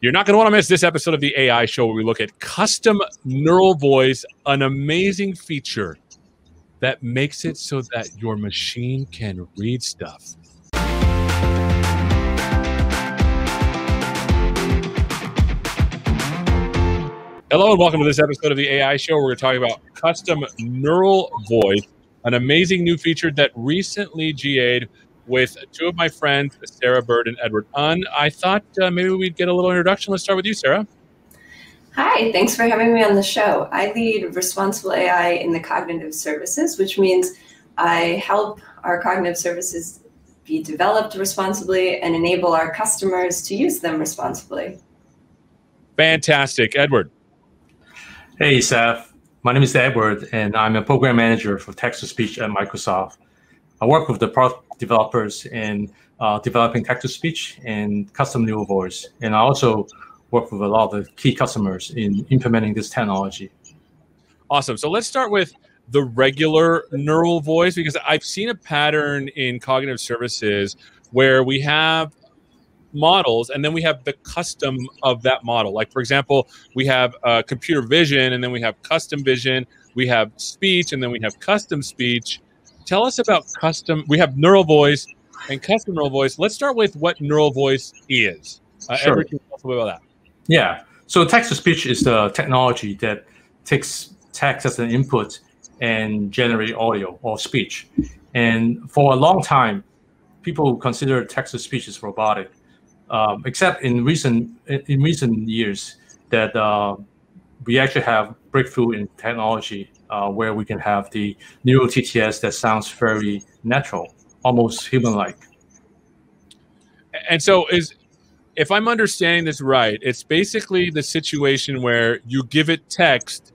You're not going to want to miss this episode of the AI Show where we look at custom neural voice, an amazing feature that makes it so that your machine can read stuff. Hello and welcome to this episode of the AI Show where we're talking about custom neural voice, an amazing new feature that recently GA'd with two of my friends, Sarah Bird and Edward Unn. I thought maybe we'd get a little introduction. Let's start with you, Sarah. Hi, thanks for having me on the show. I lead responsible AI in the cognitive services, which means I help our cognitive services be developed responsibly and enable our customers to use them responsibly. Fantastic. Edward. Hey, Seth. My name is Edward, and I'm a program manager for text-to-speech at Microsoft. I work with the product developers in developing text-to-speech and custom neural voice. And I also work with a lot of the key customers in implementing this technology. Awesome. So let's start with the regular neural voice, because I've seen a pattern in cognitive services where we have models and then we have the custom of that model. Like, for example, we have computer vision and then we have custom vision. We have speech and then we have custom speech. Tell us about custom. We have neural voice and custom neural voice. Let's start with what neural voice is. Sure. Edward, can you tell us a bit about that? Yeah. So text-to-speech is the technology that takes text as an input and generate audio or speech. And for a long time, people consider text-to-speech as robotic, except in recent years that we actually have breakthrough in technology where we can have the neural TTS that sounds very natural, almost human-like. And so if I'm understanding this right, it's basically the situation where you give it text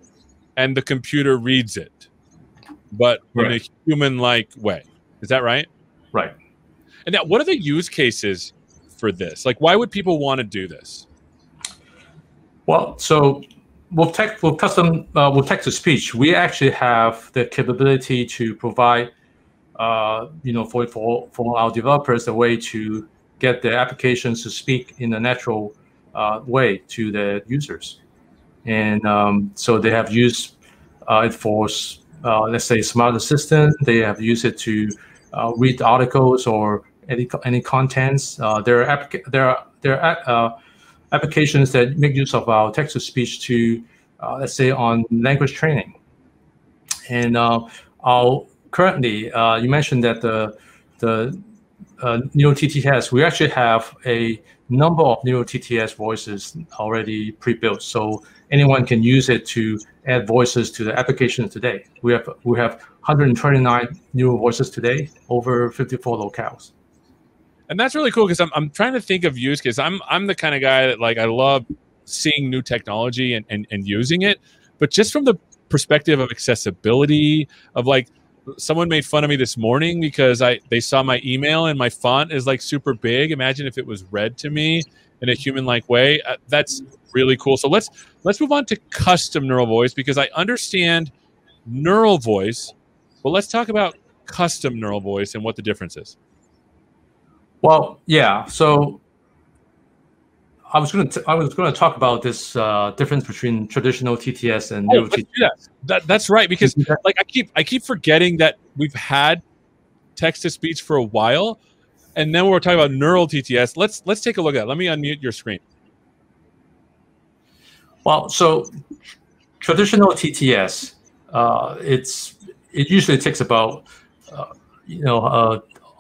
and the computer reads it, but in a human-like way. Is that right? Right. And now, what are the use cases for this? Like, why would people want to do this? Well, so with text-to-speech, we actually have the capability to provide, for our developers, a way to get the applications to speak in a natural way to the users. And so they have used it for, let's say, smart assistant. They have used it to read articles or any contents. There are applications that make use of our text-to-speech to, let's say, on language training. And currently, you mentioned that the neural TTS, we actually have a number of neural TTS voices already pre-built, so anyone can use it to add voices to the application today. We have 129 neural voices today, over 54 locales. And that's really cool because I'm trying to think of use case. I'm the kind of guy that, like, I love seeing new technology and using it, but just from the perspective of accessibility, of like, someone made fun of me this morning because they saw my email and my font is like super big. Imagine if it was read to me in a human-like way. That's really cool. So let's move on to custom neural voice, because I understand neural voice, but let's talk about custom neural voice and what the difference is. Well, yeah. So I was going to talk about this difference between traditional TTS and neural TTS. That's right, because like I keep forgetting that we've had text to speech for a while, and then we're talking about neural TTS. Let's take a look at it. Let me unmute your screen. Well, so traditional TTS, it usually takes about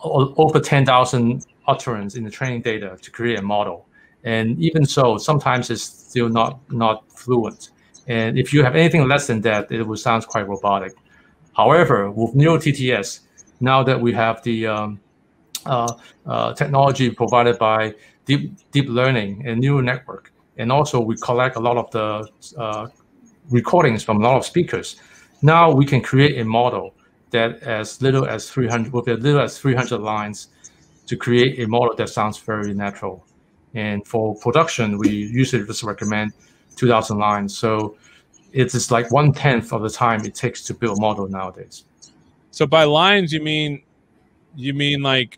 over 10,000 utterance in the training data to create a model. And even so, sometimes it's still not fluent. And if you have anything less than that, it will sound quite robotic. However, with neural TTS, now that we have the technology provided by deep learning and neural network, and also we collect a lot of the recordings from a lot of speakers, now we can create a model that as little as 300 lines to create a model that sounds very natural. And for production, we usually just recommend 2,000 lines. So it's just like 1/10 of the time it takes to build a model nowadays. So by lines, you mean like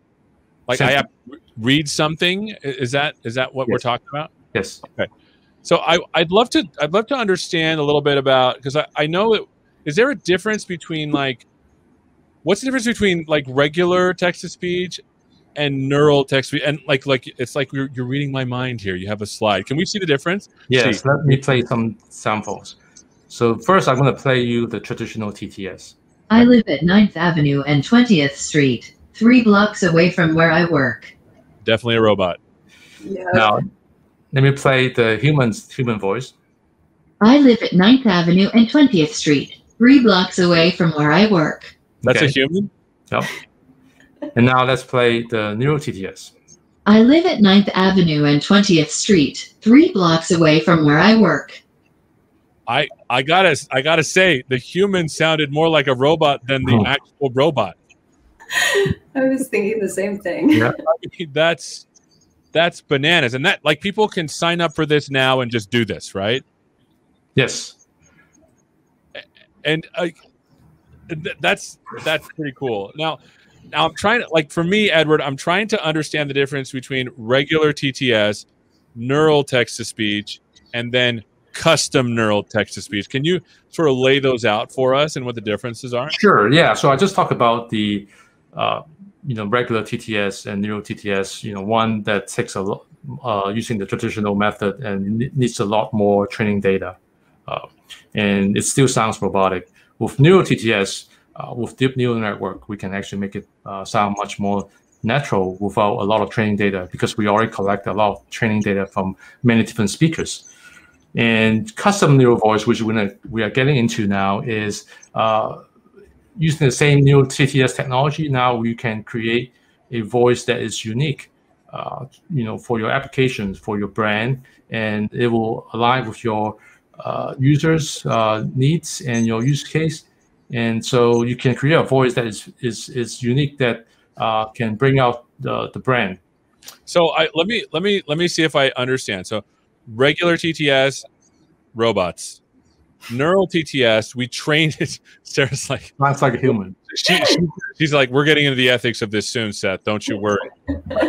I have to read something? Is that what we're talking about? Yes. Okay. So I'd love to understand a little bit about, because I know that, is there a difference between like, what's the difference between like regular text to speech and neural text to speech? And like it's like you're reading my mind here. You have a slide. Can we see the difference? Yes. See. Let me play some samples. So first, I'm going to play you the traditional TTS. I live at 9th Avenue and 20th Street, 3 blocks away from where I work. Definitely a robot. Yeah. Now, let me play the human voice. I live at 9th Avenue and 20th Street, 3 blocks away from where I work. That's Okay. a human? Yep. And now let's play the neural TTS. I live at 9th Avenue and 20th Street, 3 blocks away from where I work. I gotta say, the human sounded more like a robot than the actual robot. I was thinking the same thing. Yeah. That's bananas. And that, like, people can sign up for this now and just do this, right? Yes. And that's pretty cool. Now I'm trying to, like, for me, Edward, I'm trying to understand the difference between regular TTS, neural text to speech, and then custom neural text to speech. Can you sort of lay those out for us and what the differences are? Sure. Yeah. So I just talked about the regular TTS and neural TTS. One that takes a lot using the traditional method and needs a lot more training data, and it still sounds robotic. With neural TTS, with deep neural network, we can actually make it sound much more natural without a lot of training data, because we already collect a lot of training data from many different speakers. And custom neural voice, which we are getting into now, is using the same neural TTS technology. Now we can create a voice that is unique, for your applications, for your brand, and it will align with your users' needs and your use case. And so you can create a voice that is unique, that can bring out the brand. So let me see if I understand. So regular TTS, robots. Neural TTS, we trained it. Sarah's like, Sounds like a human. She's like, we're getting into the ethics of this soon, Seth. Don't you worry.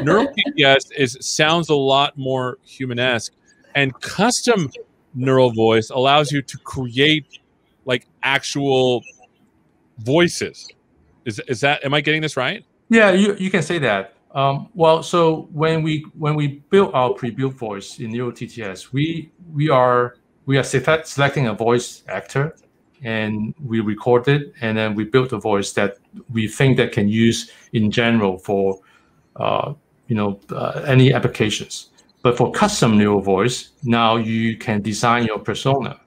Neural TTS sounds a lot more human-esque, and custom neural voice allows you to create like actual voices. Is that, am I getting this right? Yeah, you can say that. Well, so when we build our pre-built voice in neural TTS, we are selecting a voice actor, and we record it, and then we build a voice that we think that can use in general for any applications. But for custom neural voice, now you can design your persona,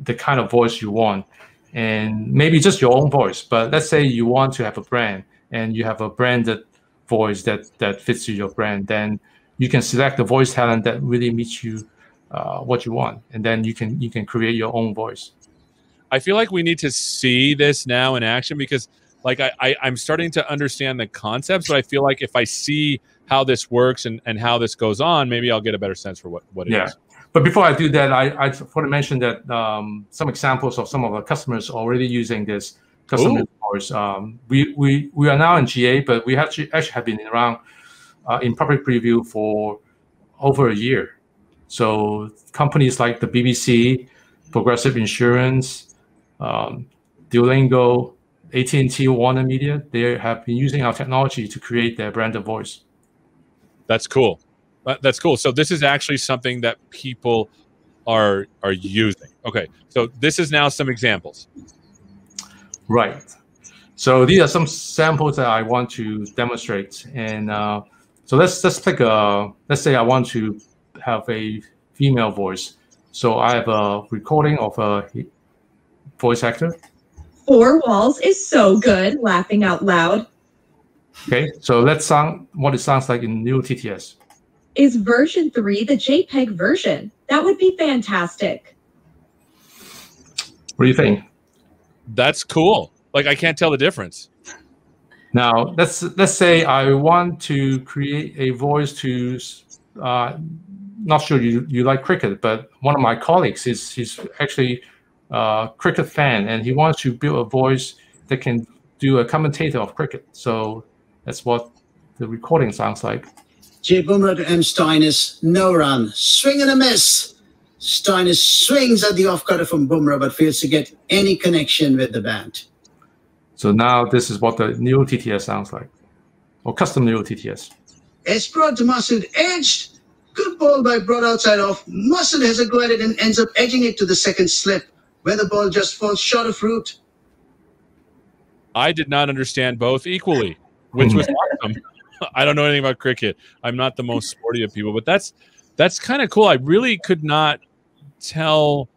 the kind of voice you want, and maybe just your own voice. But let's say you want to have a brand, and you have a branded voice that fits to your brand, then you can select the voice talent that really meets you what you want, and then you can create your own voice. I feel like we need to see this now in action, because like I'm starting to understand the concepts, but I feel like if I see how this works and how this goes on, maybe I'll get a better sense for what it is. But before I do that, I want to mention that some examples of some of our customers already using this custom voice. We are now in GA, but we actually have been around in public preview for over a year. So companies like the BBC, Progressive Insurance, Duolingo, AT&T, Warner Media, they have been using our technology to create their branded voice. That's cool. That's cool. So this is actually something that people are using. Okay, so this is now some examples. Right. So these are some samples that I want to demonstrate. And so let's pick let's say I want to have a female voice. So I have a recording of a voice actor. Four Walls is so good, laughing out loud. Okay, so let's sound what it sounds like in neural TTS. Is version 3 the JPEG version? That would be fantastic. What do you think? That's cool. Like, I can't tell the difference. Now let's say I want to create a voice to not sure you like cricket, but one of my colleagues he's actually a cricket fan, and he wants to build a voice that can do a commentator of cricket. So that's what the recording sounds like. J. Boomer to M. Steiners, no run. Swing and a miss. Steiners swings at the off-cutter from Boomer, but fails to get any connection with the band. So now this is what the new TTS sounds like, or custom new TTS. S. Broad to Mustard, edged. Good ball by Broad outside off. Mustard has a go at it and ends up edging it to the second slip, where the ball just falls short of root. I did not understand both equally, which was awesome. I don't know anything about cricket. I'm not the most sporty of people, but that's kind of cool. I really could not tell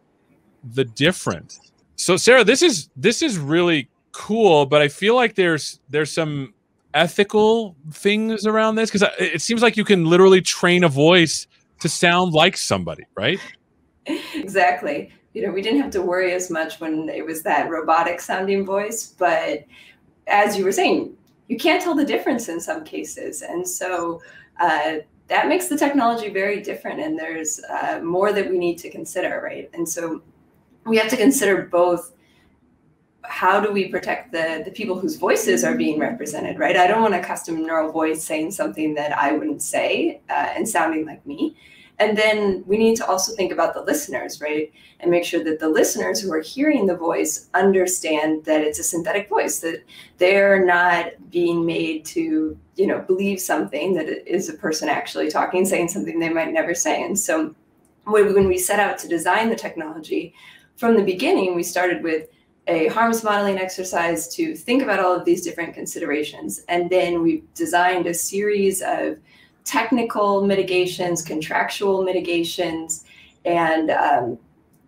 the difference. So Sarah, this is really cool, but I feel like there's some ethical things around this, because it seems like you can literally train a voice to sound like somebody, right? Exactly. You know, we didn't have to worry as much when it was that robotic sounding voice, but as you were saying, you can't tell the difference in some cases. And so that makes the technology very different. And there's more that we need to consider, right? And so we have to consider both, how do we protect the people whose voices are being represented, right? I don't want a custom neural voice saying something that I wouldn't say and sounding like me. And then we need to also think about the listeners, right? And make sure that the listeners who are hearing the voice understand that it's a synthetic voice, that they're not being made to, you know, believe something that is a person actually talking, saying something they might never say. And so when we set out to design the technology, from the beginning, we started with a harms modeling exercise to think about all of these different considerations. And then we designed a series of technical mitigations, contractual mitigations, and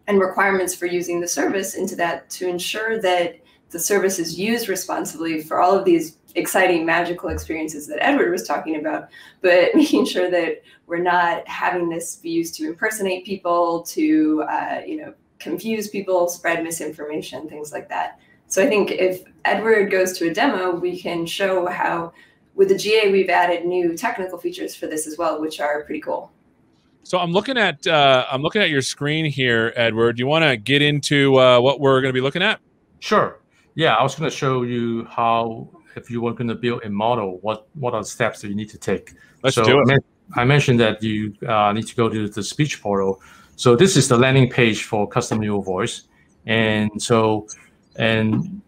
requirements for using the service into that, to ensure that the service is used responsibly for all of these exciting, magical experiences that Edward was talking about, but making sure that we're not having this be used to impersonate people, to confuse people, spread misinformation, things like that. So I think if Edward goes to a demo, we can show how with the GA, we've added new technical features for this as well, which are pretty cool. So I'm looking at your screen here, Edward. Do you want to get into what we're going to be looking at? Sure. Yeah, I was going to show you how, if you were going to build a model, what are the steps that you need to take. Let's do it. I mentioned that you need to go to the speech portal. So this is the landing page for custom neural voice, and so the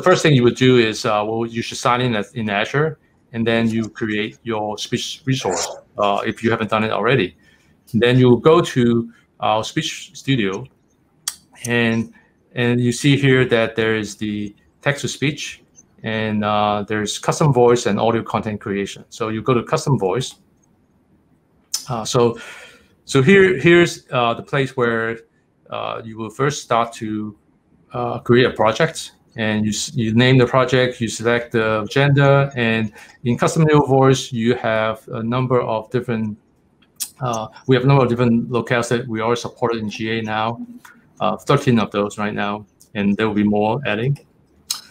first thing you would do is you should sign in Azure, and then you create your speech resource if you haven't done it already. And then you go to our Speech Studio, and you see here that there is the text to speech, and there's custom voice and audio content creation. So you go to custom voice. So here's the place where you will first start to create a project, and you name the project, you select the gender, and in custom neural voice you have a number of different locales that we are supported in GA now, 13 of those right now, and there will be more adding.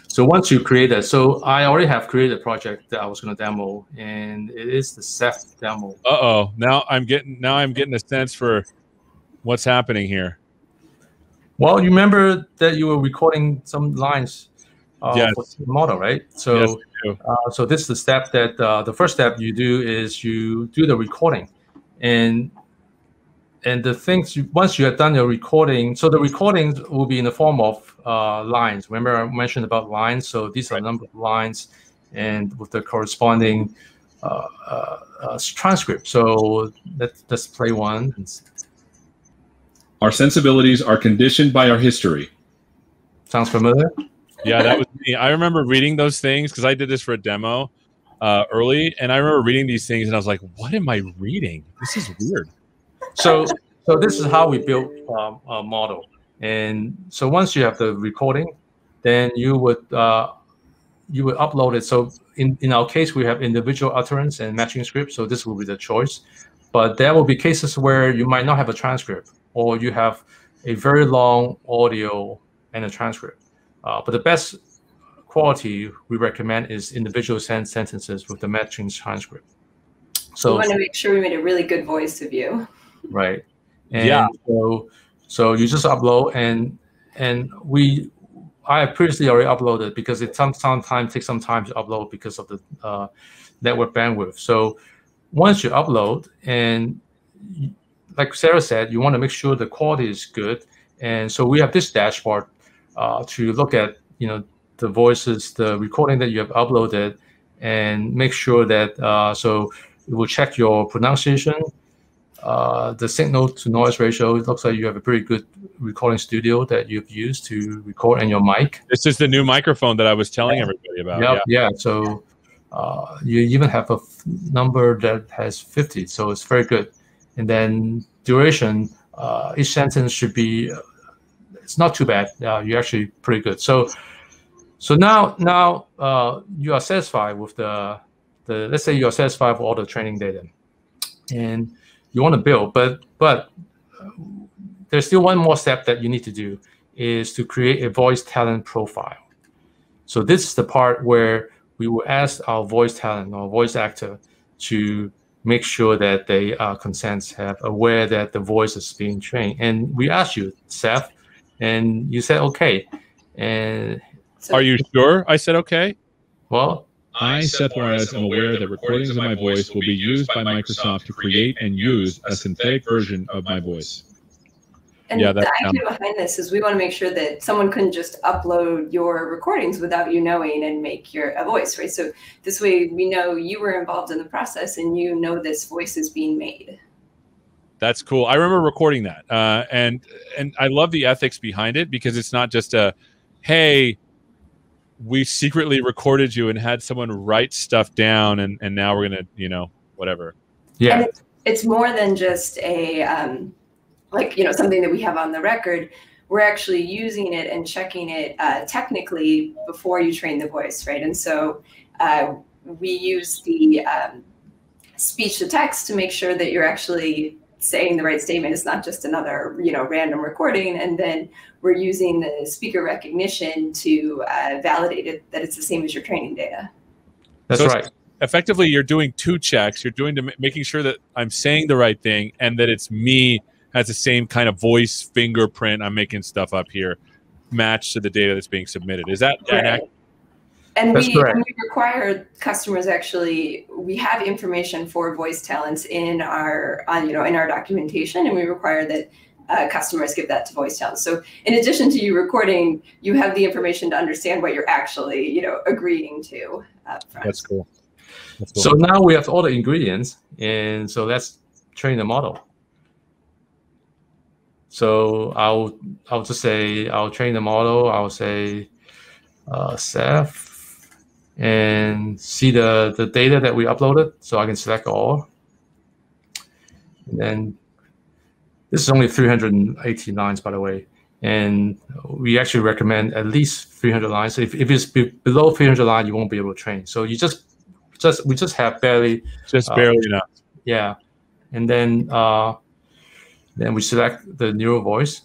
So once you create that, so I already have created a project that I was going to demo, and it is the Seth demo. Now I'm getting a sense for what's happening here. Well, you remember that you were recording some lines yes. for the model, right? So, yes, so this is the step that the first step you do is you do the recording, and the things once you have done your recording, so the recordings will be in the form of lines. Remember I mentioned about lines, so these are a number of lines, and with the corresponding transcript. So let's play one. Our sensibilities are conditioned by our history. Sounds familiar? Yeah, that was me. I remember reading those things because I did this for a demo early, and I remember reading these things, and I was like, "What am I reading? This is weird." So this is how we built a model. And so once you have the recording, then you would upload it. So in our case, we have individual utterance and matching script. So this will be the choice. But there will be cases where you might not have a transcript, or you have a very long audio and a transcript. But the best quality we recommend is individual sentences with the matching transcript. So we want to make sure we made a really good voice of you. Right. And yeah. So you just upload, and I previously already uploaded because it sometimes takes some time to upload because of network bandwidth. So once you upload, and like Sarah said, you want to make sure the quality is good. And so we have this dashboard to look at, the voices, the recording that you have uploaded, and make sure that, so it will check your pronunciation, the signal to noise ratio. It looks like you have a pretty good recording studio that you've used to record in your mic. This is the new microphone that I was telling everybody about. Yeah. So you even have a number that has 50, so it's very good. And then duration, each sentence should be, it's not too bad. You're actually pretty good. So now you are satisfied with the let's say you are satisfied with all the training data, and you want to build, but there's still one more step that you need to do, is to create a voice talent profile. So this is the part where we will ask our voice talent or voice actor to make sure that they have aware that the voice is being trained. And we asked you, Seth, and you said okay. And are you sure I said okay? Well, I, Seth Juarez, am aware that recordings of my voice will be used by Microsoft to create and use a synthetic version of my voice. And the idea behind this is we want to make sure that someone couldn't just upload your recordings without you knowing and make a voice, right? So this way we know you were involved in the process and you know this voice is being made. That's cool. I remember recording that. And I love the ethics behind it, because it's not just a, hey, we secretly recorded you and had someone write stuff down, and now we're going to, whatever. Yeah. And it's more than just a, something that we have on the record. We're actually using it and checking it technically before you train the voice, right? And so we use the speech to text to make sure that you're actually saying the right statement. It's not just another, random recording. And then we're using the speaker recognition to validate it that it's the same as your training data. That's right. Effectively, you're doing two checks. You're making sure that I'm saying the right thing and that it's me, has the same kind of voice fingerprint. I'm making stuff up here, matched to the data that's being submitted. Is that accurate? And we require customers, actually, we have information for voice talents in our documentation, and we require that customers give that to voice talents. So in addition to you recording, you have the information to understand what you're actually, agreeing to. That's cool. So now we have all the ingredients, and so let's train the model. So I'll just say, I'll train the model. I'll say Seth, and see the data that we uploaded. So I can select all. And then this is only 380 lines, by the way. And we actually recommend at least 300 lines. So if it's below 300 lines, you won't be able to train. So we just have barely enough. Yeah. And then we select the neural voice.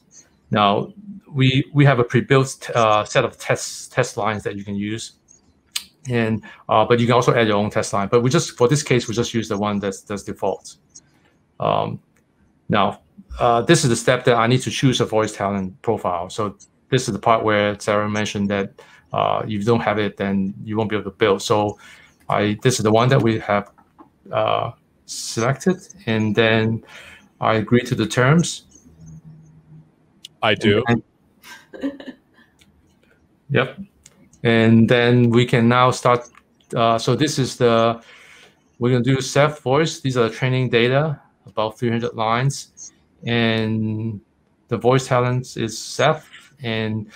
Now we have a pre-built set of test lines that you can use. And but you can also add your own test line. But for this case, we just use the one that's default. Now, this is the step that I need to choose a voice talent profile. So this is the part where Sarah mentioned that if you don't have it, then you won't be able to build. So this is the one that we have selected, and then I agree to the terms. I do. Yep. And then we can now start. So this is we're going to do Seth voice. These are the training data, about 300 lines. And the voice talent is Seth. And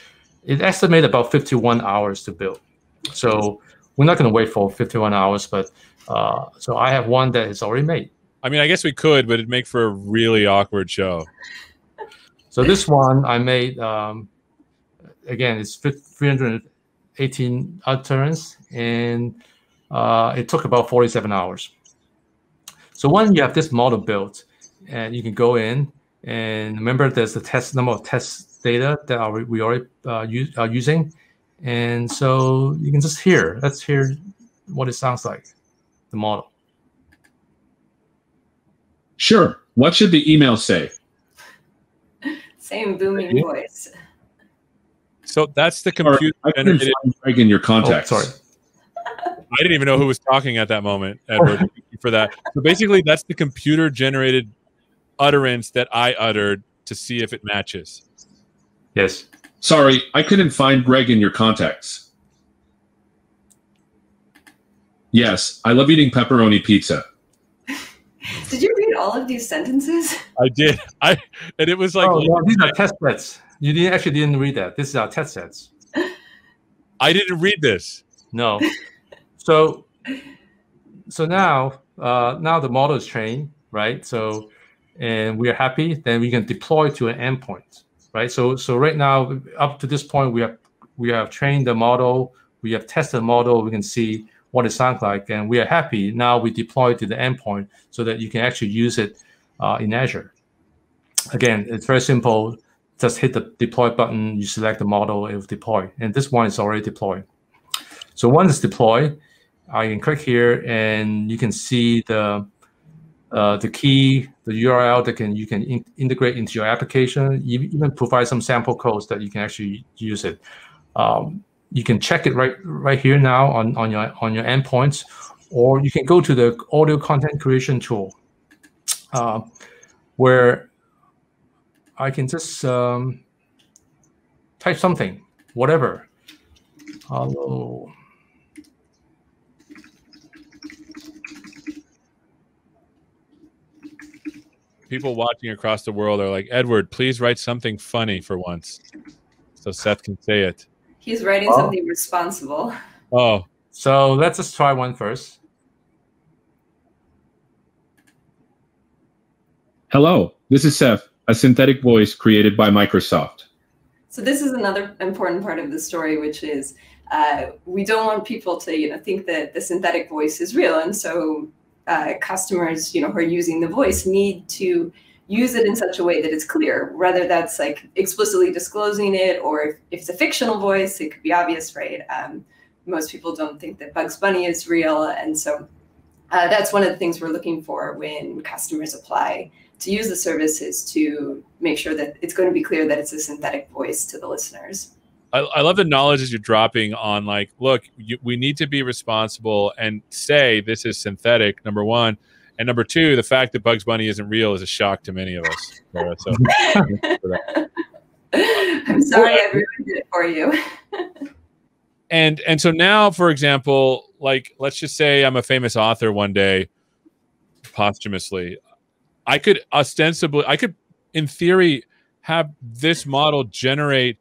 it estimated about 51 hours to build. So we're not going to wait for 51 hours, but so I have one that is already made. I mean, I guess we could, but it'd make for a really awkward show. So this one I made, again, it's 318 utterance, and it took about 47 hours. So when you have this model built, and you can go in, and remember there's the number of test data that we already are using. And so you can just let's hear what it sounds like, the model. Sure. What should the email say? Same booming voice. So that's the computer. I couldn't find Greg in your contacts. Oh, sorry. I didn't even know who was talking at that moment, Edward. Thank you for that. So basically, that's the computer-generated utterance that I uttered to see if it matches. Yes. Sorry, I couldn't find Greg in your contacts. Yes, I love eating pepperoni pizza. Did you read all of these sentences? I did. And it was like, Oh, no, these are test sets. You didn't read that. This is our test sets. I didn't read this. No. So now the model is trained, right? So, and we are happy. Then we can deploy to an endpoint, right? So right now, up to this point, we have trained the model. We have tested the model. We can see what it sounds like, and we are happy. Now we deploy to the endpoint so that you can actually use it in Azure. Again, it's very simple. Just hit the deploy button. You select the model. It will deploy, and this one is already deployed. So once it's deployed, I can click here, and you can see the key, the URL that you can integrate into your application. You even provide some sample codes that you can actually use it. You can check it right here now on your endpoints, or you can go to the audio content creation tool, where I can just type something, whatever. Hello. People watching across the world are like, Edward, please write something funny for once, so Seth can say it. He's writing something responsible. Oh. So let's just try one first. Hello, this is Seth, a synthetic voice created by Microsoft. So this is another important part of the story, which is we don't want people to think that the synthetic voice is real, and so customers who are using the voice need to use it in such a way that it's clear, whether that's like explicitly disclosing it, or if it's a fictional voice, it could be obvious, right? Most people don't think that Bugs Bunny is real, and so that's one of the things we're looking for when customers apply to use the services, to make sure that it's going to be clear that it's a synthetic voice to the listeners. I love the knowledge that you're dropping on, like, look, we need to be responsible and say this is synthetic, number one. And number two, the fact that Bugs Bunny isn't real is a shock to many of us. So, I'm sorry I ruined it for you. And so now, for example, like, let's just say I'm a famous author one day, posthumously. I could in theory, have this model generate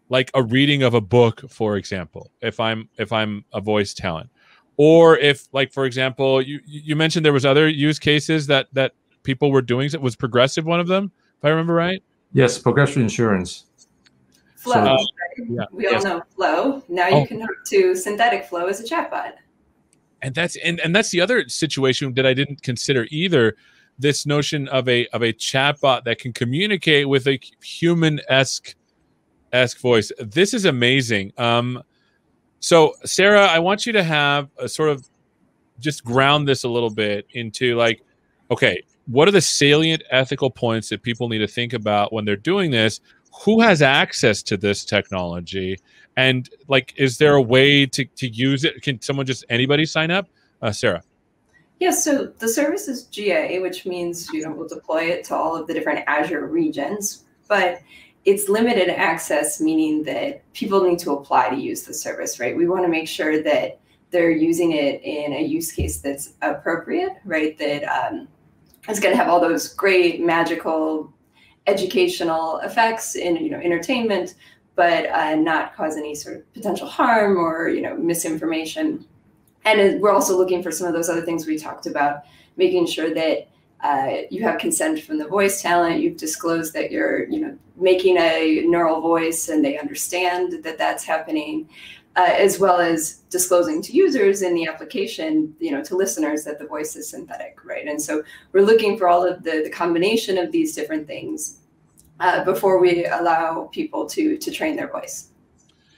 like a reading of a book, for example, if I'm a voice talent. Or if, like, for example, you mentioned there was other use cases that people were doing. Was Progressive one of them, if I remember right? Yes, Progressive Insurance. Flow. So, right? We all know Flow. Now you can hook to synthetic Flow as a chatbot. And that's the other situation that I didn't consider either. This notion of a chatbot that can communicate with a human-esque voice. This is amazing. So, Sarah, I want you to have a sort of just ground this a little bit into, like, okay, what are the salient ethical points that people need to think about when they're doing this? Who has access to this technology? And, like, is there a way to use it? Can anybody sign up? Sarah? Yes, so the service is GA, which means we'll deploy it to all of the different Azure regions, but it's limited access, meaning that people need to apply to use the service, right? We want to make sure that they're using it in a use case that's appropriate, right? That is going to have all those great, magical, educational effects in entertainment, but not cause any sort of potential harm or misinformation. And we're also looking for some of those other things we talked about, making sure that you have consent from the voice talent. You've disclosed that you're, making a neural voice, and they understand that that's happening, as well as disclosing to users in the application, to listeners, that the voice is synthetic, right? And so we're looking for all of the combination of these different things before we allow people to train their voice.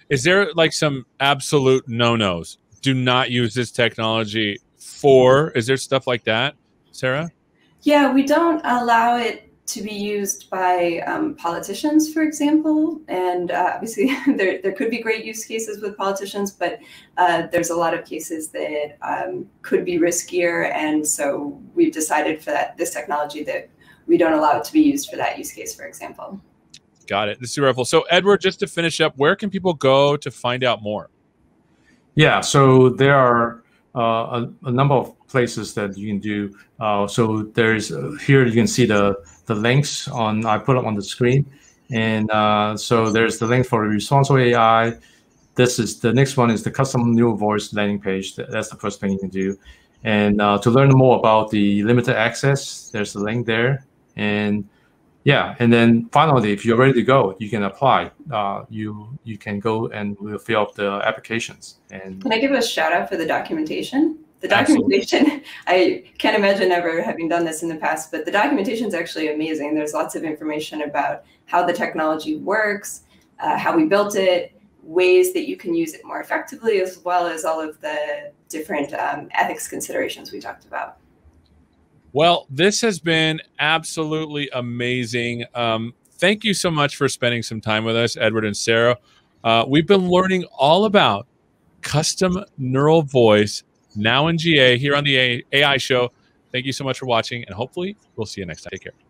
Is there like some absolute no-nos? Do not use this technology for? Is there stuff like that, Sarah? Yeah, we don't allow it to be used by politicians, for example. And obviously, there could be great use cases with politicians, but there's a lot of cases that could be riskier. And so we've decided for this technology that we don't allow it to be used for that use case, for example. Got it. This is super helpful. So, Edward, just to finish up, where can people go to find out more? Yeah, so there are a number of places that you can do. So there's here you can see the links on I put up on the screen, and so there's the link for responsible AI. This is the next one is the custom neural voice landing page. That's the first thing you can do, and to learn more about the limited access, there's the link there, and yeah, and then finally, if you're ready to go, you can apply. You can go and we'll fill up the applications. And can I give a shout out for the documentation? The documentation, absolutely. I can't imagine ever having done this in the past, but the documentation is actually amazing. There's lots of information about how the technology works, how we built it, ways that you can use it more effectively, as well as all of the different ethics considerations we talked about. Well, this has been absolutely amazing. Thank you so much for spending some time with us, Edward and Sarah. We've been learning all about custom neural voice, now in GA, here on the AI Show. Thank you so much for watching, and hopefully we'll see you next time. Take care.